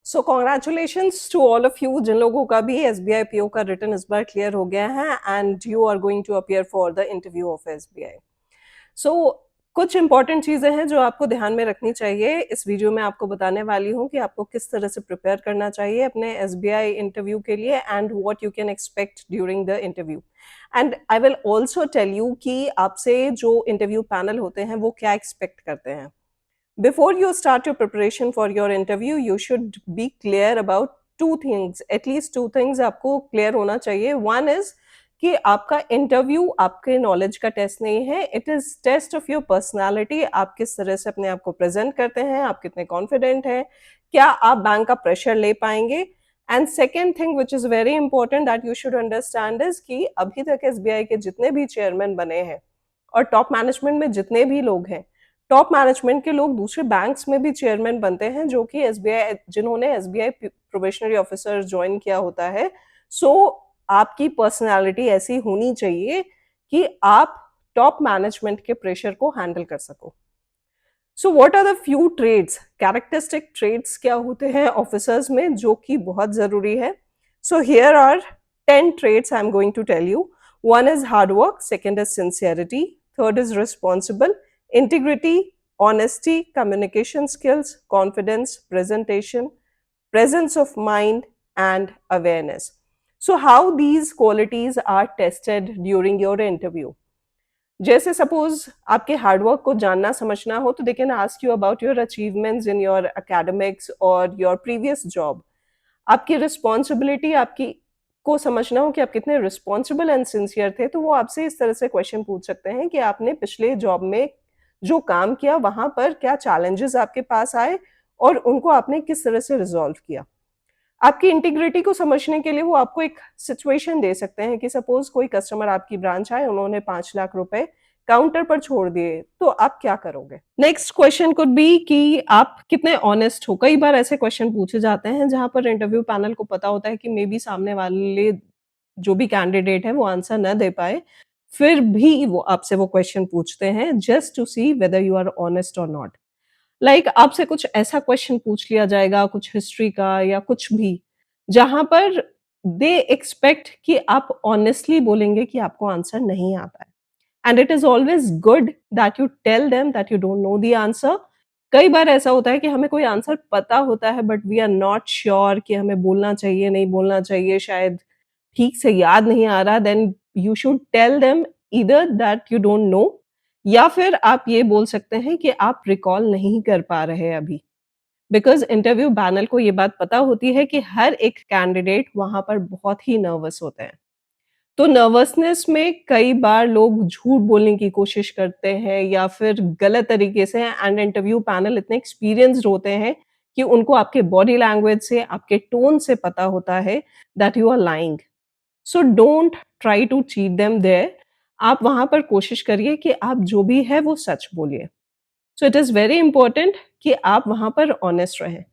So congratulations to all of you जिन लोगों का भी एसबीआई पीओ का रिटर्न इस बार क्लियर हो गया है and you are going to appear for the interview of SBI. So कुछ इंपॉर्टेंट चीजें हैं जो आपको ध्यान में रखनी चाहिए। इस वीडियो में आपको बताने वाली हूँ कि आपको किस तरह से प्रिपेयर करना चाहिए अपने एसबीआई इंटरव्यू के लिए and what you can expect during the interview. And I will also tell you कि आपसे जो इंटरव्यू पैनल होते हैं वो क्या एक्सपेक्ट करते हैं। Before you start your preparation for your interview, you should be clear about two things. At least two things आपको clear होना चाहिए. One is कि आपका इंटरव्यू आपके नॉलेज का टेस्ट नहीं है, it is test of your personality. आप किस तरह से अपने आप को प्रेजेंट करते हैं, आप कितने कॉन्फिडेंट हैं, क्या आप बैंक का प्रेशर ले पाएंगे। And second thing which is very important that you should understand is कि अभी तक एसबीआई के जितने भी चेयरमैन बने हैं और टॉप मैनेजमेंट में जितने भी लोग हैं, टॉप मैनेजमेंट के लोग दूसरे बैंक्स में भी चेयरमैन बनते हैं जो कि एसबीआई जिन्होंने एसबीआई प्रोबेशनरी ऑफिसर ज्वाइन किया होता है। सो आपकी पर्सनालिटी ऐसी होनी चाहिए कि आप टॉप मैनेजमेंट के प्रेशर को हैंडल कर सको। So what are the few traits, characteristic traits क्या होते हैं ऑफिसर्स में जो कि बहुत जरूरी है। So here are 10 traits I'm going to tell you. One is hard work, second is sincerity, third is responsible, integrity, honesty, communication skills, confidence, presentation, presence of mind, and awareness. So how these qualities are tested during your interview? जैसे suppose आपके hard work को जानना समझना हो तो दे can ask you about your achievements in your academics और your previous job. आपकी responsibility आपकी को समझना हो कि आप कितने रिस्पॉन्सिबल एंड सिंसियर थे, तो वो आपसे इस तरह से क्वेश्चन पूछ सकते हैं कि आपने पिछले जॉब में जो काम किया वहां पर क्या चैलेंजेस आपके पास आए और उनको आपने किस तरह से रिजॉल्व किया। आपकी इंटीग्रिटी को समझने के लिए वो आपको एक सिचुएशन दे सकते हैं कि सपोज कोई कस्टमर आपकी ब्रांच आए, उन्होंने 5 लाख रुपए काउंटर पर छोड़ दिए, तो आप क्या करोगे। नेक्स्ट क्वेश्चन कुड बी कि आप कितने ऑनेस्ट हो। कई बार ऐसे क्वेश्चन पूछे जाते हैं जहां पर इंटरव्यू पैनल को पता होता है कि मे बी सामने वाले जो भी कैंडिडेट है वो आंसर न दे पाए, फिर भी वो आपसे वो क्वेश्चन पूछते हैं just to see whether you are honest और नॉट। लाइक आपसे कुछ ऐसा क्वेश्चन पूछ लिया जाएगा, कुछ हिस्ट्री का या कुछ भी, जहाँ पर दे एक्सपेक्ट कि आप ऑनेस्टली बोलेंगे कि आपको आंसर नहीं आता है। And it is always good that you tell them that you don't know the answer. कई बार ऐसा होता है कि हमें कोई आंसर पता होता है but we are not sure कि हमें बोलना चाहिए, नहीं बोलना चाहिए, शायद ठीक से याद नहीं आ रहा, then you should tell them either that you don't know या फिर आप ये बोल सकते हैं कि आप रिकॉल नहीं कर पा रहे अभी। बिकॉज़ इंटरव्यू पैनल को ये बात पता होती है कि हर एक कैंडिडेट वहाँ पर बहुत ही नर्वस होते हैं। तो नर्वसनेस में कई बार लोग झूठ बोलने की कोशिश करते हैं या फिर गलत तरीके से, एंड इंटरव्यू पैनल इतने एक्सपीरियंस्ड होते हैं कि उनको आपके बॉडी लैंग्वेज से, आपके टोन से पता होता है that you are lying. So don't try to cheat them there. आप वहाँ पर कोशिश करिए कि आप जो भी है वो सच बोलिए। So it is very important कि आप वहाँ पर ऑनेस्ट रहें।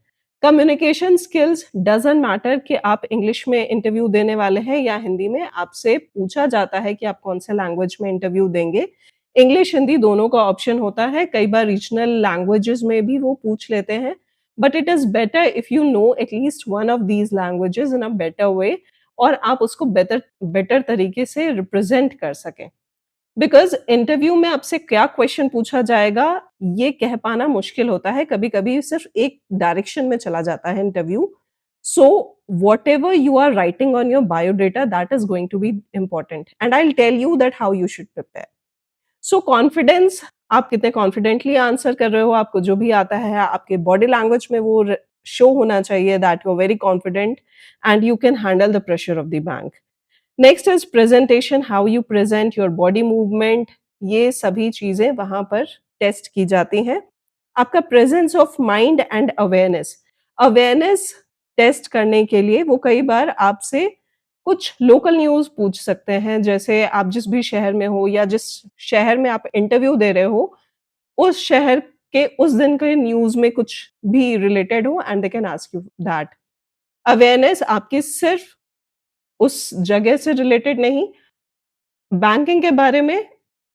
कम्युनिकेशन स्किल्स डज़न्ट मैटर कि आप इंग्लिश में इंटरव्यू देने वाले हैं या हिंदी में, आपसे पूछा जाता है कि आप कौन-से लैंग्वेज में इंटरव्यू देंगे। इंग्लिश, हिंदी दोनों का ऑप्शन होता है, कई बार रीजनल लैंग्वेजेज़ में भी वो पूछ लेते हैं। But it is better if you know at least one of these languages in a better way और आप उसको बेटर बेटर तरीके से रिप्रेज़ेंट कर सकें। बिकॉज़ इंटरव्यू में आपसे क्या क्वेश्चन पूछा जाएगा, ये कह पाना मुश्किल होता है, कभी-कभी सिर्फ़ एक डायरेक्शन में चला जाता है interview. So whatever you are writing on your biodata that is going to be important and I will tell you that how you should prepare. So confidence, आप कितने कॉन्फिडेंटली आंसर कर रहे हो, आपको जो भी आता है, आपके बॉडी लैंग्वेज में वो शो होना चाहिए that you are very confident and you can handle the pressure of the bank. Next is presentation, how you present your body movement, ये सभी चीजें वहां पर टेस्ट की जाती हैं। आपका presence of mind and awareness, awareness test करने के लिए वो कई बार आपसे कुछ लोकल न्यूज़ पूछ सकते हैं, जैसे आप जिस भी शहर में हो या जिस शहर में आप इंटरव्यू दे रहे हो, उस शहर के उस दिन के न्यूज़ में कुछ भी रिलेटेड हो and they can ask you that. Awareness आपकी सिर्फ उस जगह से रिलेटेड नहीं, बैंकिंग के बारे में,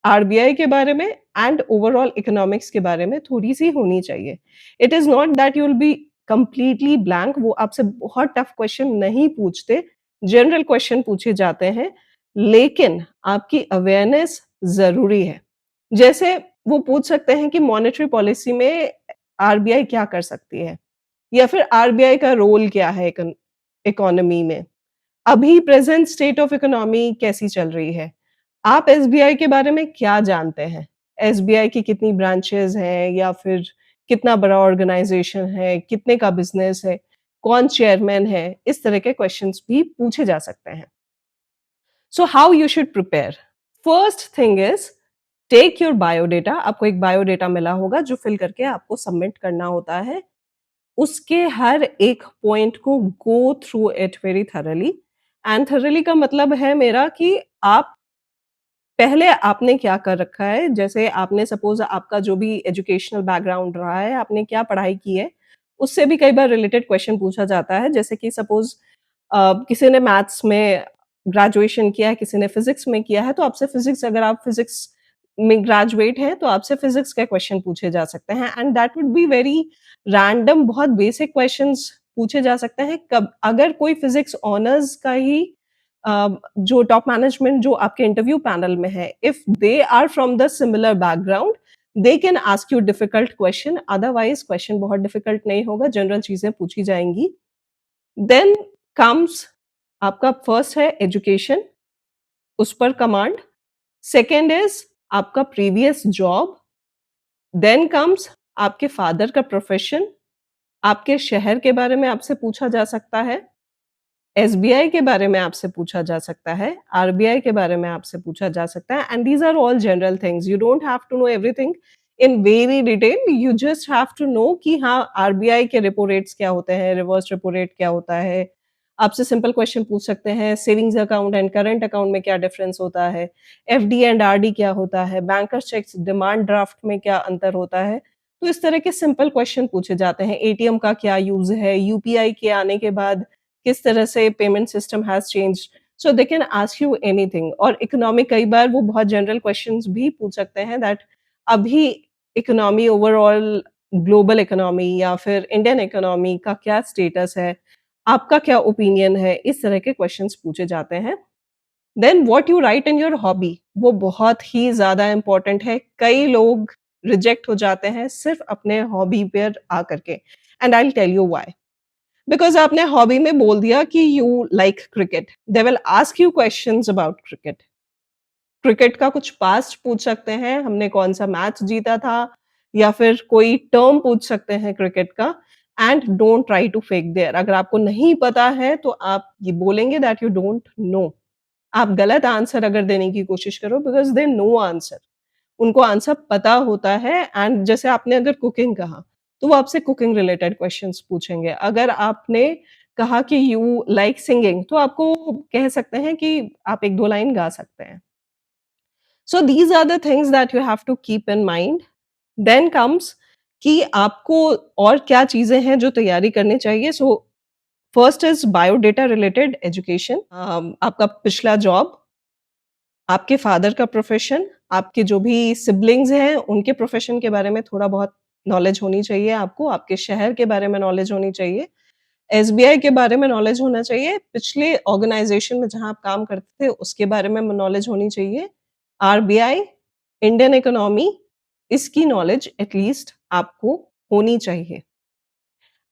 आरबीआई के बारे में एंड ओवरऑल इकोनॉमिक्स के बारे में थोड़ी-सी होनी चाहिए। It is not that you will be completely blank, वो आपसे बहुत टफ क्वेश्चन नहीं पूछते, जनरल क्वेश्चन पूछे जाते हैं, लेकिन आपकी अवेयरनेस ज़रूरी है। जैसे वो पूछ सकते हैं कि मॉनेटरी पॉलिसी में आरबीआई क्या कर सकती है? या फिर आरबीआई का रोल क्या है इकोनॉमी में? अभी प्रेज़ेंट स्टेट ऑफ इकोनॉमी कैसी चल रही है? आप एसबीआई के बारे में क्या जानते हैं? एसबीआई की कितनी ब्रांचेज़ हैं या फिर कितना बड़ा ऑर्गनाइज़ेशन है? कितने का बिज़नेस है? कौन चेयरमैन है? इस तरह के क्वेश्चन्स भी पूछे जा सकते हैं। So how you should prepare? First thing is take your biodata. आपको एक बायोडाटा मिला होगा जो फिल करके आपको सबमिट करना होता है। उसके हर एक पॉइंट को go through it very thoroughly. And thoroughly का मतलब है मेरा कि आप पहले आपने क्या कर रखा है, जैसे आपने सपोज़ आपका जो भी एजुकेशनल बैकग्राउंड रहा है, आपने क्या पढ़ाई की है, उससे भी कई बार रिलेटेड क्वेश्चन पूछा जाता है। जैसे कि सपोज़ किसी ने मैथ्स में ग्रेजुएशन किया है, किसी ने फिज़िक्स में किया है, तो आपसे फिज़िक्स, अगर आप फिज़िक्स में ग्रेजुएट हैं, तो आपसे फिज़िक्स के क्वेश्चन पूछे जा सकते हैं and that would be very random, बहुत बेसिक क्वेश्चन्स पूछे जा सकते हैं। कब अगर कोई फिज़िक्स ऑनर्स का ही जो टॉप मैनेजमेंट जो आपके इंटरव्यू पैनल में है, if they are from the similar background, they can ask you difficult question, otherwise question बहुत डिफिकल्ट नहीं होगा, जनरल चीज़ें पूछी जाएँगी। देन कम्स आपका फर्स्ट है एजुकेशन, उस पर कमांड, सेकंड इज़ आपका प्रीवियस जॉब, देन कम्स आपके फादर का प्रोफ़ेशन, आपके शहर के बारे में आपसे पूछा जा सकता है। एसबीआई के बारे में आपसे पूछा जा सकता है, आरबीआई के बारे में आपसे पूछा जा सकता है and these are all general things. You don't have to know everything in very detail, you just have to know कि हाँ, आरबीआई के रेपो रेट्स क्या होते हैं, रिवर्स रेपो रेट क्या होता है। आपसे सिंपल क्वेश्चन पूछ सकते हैं, savings account and current account में क्या डिफरेंस होता है, एफडी एंड आरडी क्या होता है, बैंकर्स चेक्स, डिमांड ड्राफ्ट में क्या अंतर होता है। तो इस तरह के सिंपल क्वेश्चन पूछे जाते हैं। एटीएम का क्या यूज़ है, यूपीआई के आने के बाद किस तरह से payment system has changed, so they can ask you anything. और इकोनॉमिक कई बार वो बहुत जनरल क्वेश्चंस भी पूछ सकते हैं दैट अभी इकोनॉमी ओवरऑल, ग्लोबल इकोनॉमी या फिर इंडियन इकोनॉमी का क्या स्टेटस है, आपका क्या ओपिनियन है, इस तरह के क्वेश्चंस पूछे जाते हैं। Then what you write in your hobby, वो बहुत ही ज़्यादा इम्पोर्टेंट है। कई लोग रिजेक्ट हो जाते हैं सिर्फ अपने हॉबी पर आकर के, and I will tell you why. Because आपने हॉबी में बोल दिया कि you like cricket, they will ask you questions about cricket. Cricket का कुछ पास्ट पूछ सकते हैं, हमने कौन-सा मैच जीता था या फिर कोई टर्म पूछ सकते हैं क्रिकेट का, and don't try to fake there. अगर आपको नहीं पता है तो आप ये बोलेंगे दैट यू डोंट नो। आप गलत आंसर अगर देने की कोशिश करो, बिकॉज़ दे नो आंसर। उनको आंसर पता होता है एंड जैसे आपने अगर कुकिंग कहा, तो वो आपसे कुकिंग रिलेटेड क्वेश्चन्स पूछेंगे। अगर आपने कहा कि यू लाइक सिंगिंग, तो आपको कह सकते हैं कि आप 1-2 लाइन गा सकते हैं। So these are the things that you have to keep in mind. Then comes कि आपको और क्या चीज़ें हैं जो तैयारी करनी चाहिए। So first is biodata related education, आपका पिछला जॉब, आपके फादर का प्रोफ़ेशन, आपके जो भी सिब्लिंग्स हैं, उनके प्रोफ़ेशन के बारे में थोड़ा बहुत नॉलेज होनी चाहिए आपको, आपके शहर के बारे में नॉलेज होनी चाहिए, एसबीआई के बारे में नॉलेज होना चाहिए, पिछले ऑर्गनाइज़ेशन में जहाँ आप काम करते थे, उसके बारे में नॉलेज होनी चाहिए, आरबीआई, इंडियन इकोनॉमी, इसकी नॉलेज एट लीस्ट आपको होनी चाहिए।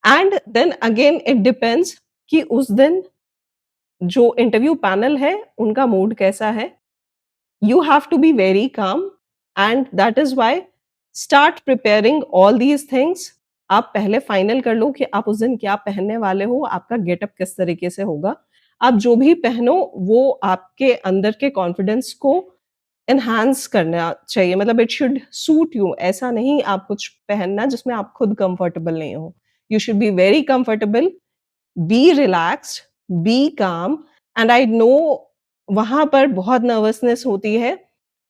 And then again it depends कि उस दिन जो इंटरव्यू पैनल है, उनका मूड कैसा है। You have to be very calm and that is why start preparing all these things। आप पहले फाइनल कर लो कि आप उस दिन क्या पहनने वाले हो, आपका गेटअप किस तरीके से होगा। आप जो भी पहनो वो आपके अंदर के कॉन्फिडेंस को एनहांस करना चाहिए, मतलब इट शुड सूट यू। ऐसा नहीं आप कुछ पहनना जिसमें आप खुद कंफर्टेबल नहीं हो। You should be very comfortable, be relaxed, be calm. And I know वहाँ पर बहुत नर्वसनेस होती है,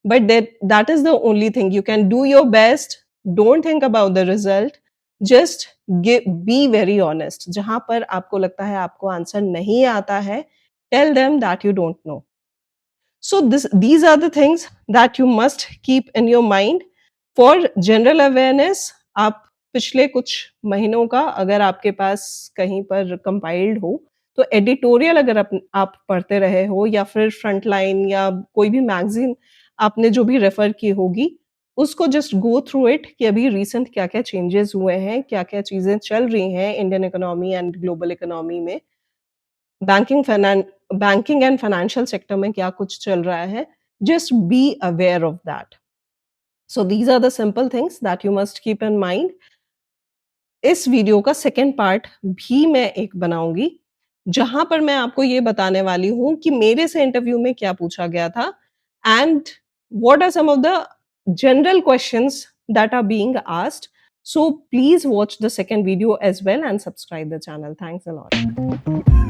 but that is the only thing. You can do your best, don't think about the result, just be very honest. जहाँ पर आपको लगता है आपको आंसर नहीं आता है, tell them that you don't know. So these are the things that you must keep in your mind for general awareness। आप पिछले कुछ महीनों का अगर आपके पास कहीं पर कंपाइल्ड हो, तो एडिटोरियल अगर आप पढ़ते रहे हो या फिर फ्रंटलाइन या कोई भी मैगज़ीन आपने जो भी रेफ़र की होगी, उसको जस्ट गो थ्रू इट कि अभी रिसेंट क्या-क्या चेंजेज़ हुए हैं, क्या-क्या चीज़ें चल रही हैं Indian economy and global economy में। बैंकिंग एंड फाइनेंशियल सेक्टर में क्या कुछ चल रहा है, just be aware of that. So these are the simple things that you must keep in mind. इस वीडियो का सेकंड पार्ट भी मैं एक बनाऊँगी, जहाँ पर मैं आपको ये बताने वाली हूँ कि मेरे से इंटरव्यू में क्या पूछा गया था and what are some of the general questions that are being asked. So please watch the second video as well and subscribe the channel. Thanks a lot.